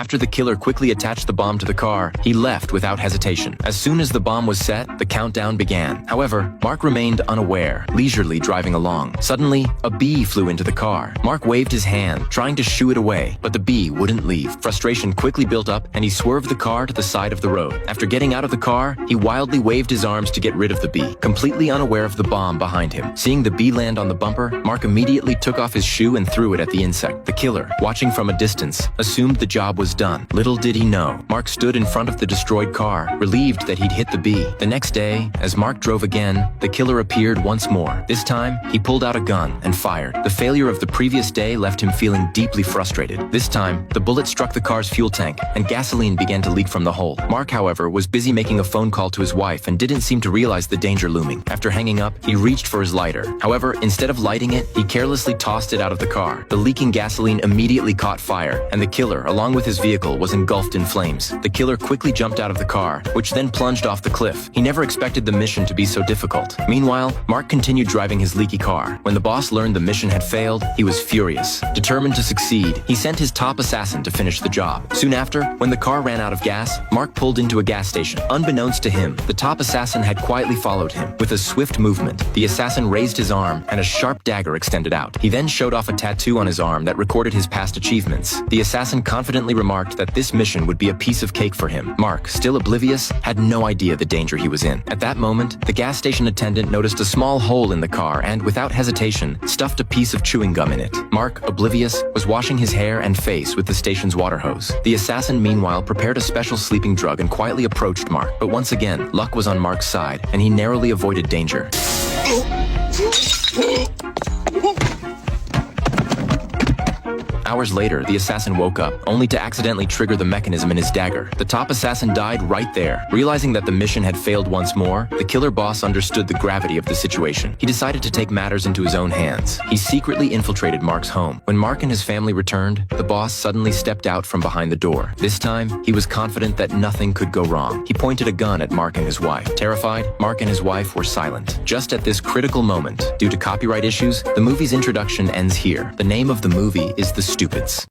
After the killer quickly attached the bomb to the car, he left without hesitation. As soon as the bomb was set, the countdown began. However, Mark remained unaware, leisurely driving along. Suddenly, a bee flew into the car. Mark waved his hand, trying to shoo it away, but the bee wouldn't leave. Frustration quickly built up, and he swerved the car to the side of the road. After getting out of the car, he wildly waved his arms to get rid of the bee, completely unaware of the bomb behind him. Seeing the bee land on the bumper, Mark immediately took off his shoe and threw it at the insect. The killer, watching from a distance, assumed the job was done. Little did he know, Mark stood in front of the destroyed car, relieved that he'd hit the bee. The next day, as Mark drove again, the killer appeared once more. This time, he pulled out a gun and fired. The failure of the previous day left him feeling deeply frustrated. This time, the bullet struck the car's fuel tank, and gasoline began to leak from the hole. Mark, however, was busy making a phone call to his wife and didn't seem to realize the danger looming. After hanging up, he reached for his lighter. However, instead of lighting it, he carelessly tossed it out of the car. The leaking gasoline immediately caught fire, and the killer, along with his vehicle, was engulfed in flames. The killer quickly jumped out of the car, which then plunged off the cliff. He never expected the mission to be so difficult. Meanwhile, Mark continued driving his leaky car. When the boss learned the mission had failed, he was furious. Determined to succeed, he sent his top assassin to finish the job. Soon after, when the car ran out of gas, Mark pulled into a gas station. Unbeknownst to him, the top assassin had quietly followed him. With a swift movement, the assassin raised his arm and a sharp dagger extended out. He then showed off a tattoo on his arm that recorded his past achievements. The assassin confidently remarked that this mission would be a piece of cake for him. Mark, still oblivious, had no idea the danger he was in. At that moment, the gas station attendant noticed a small hole in the car and, without hesitation, stuffed a piece of chewing gum in it. Mark, oblivious, was washing his hair and face with the station's water hose. The assassin, meanwhile, prepared a special sleeping drug and quietly approached Mark. But once again, luck was on Mark's side, and he narrowly avoided danger. Hours later, the assassin woke up, only to accidentally trigger the mechanism in his dagger. The top assassin died right there. Realizing that the mission had failed once more, the killer boss understood the gravity of the situation. He decided to take matters into his own hands. He secretly infiltrated Mark's home. When Mark and his family returned, the boss suddenly stepped out from behind the door. This time, he was confident that nothing could go wrong. He pointed a gun at Mark and his wife. Terrified, Mark and his wife were silent. Just at this critical moment, due to copyright issues, the movie's introduction ends here. The name of the movie is The Stupids.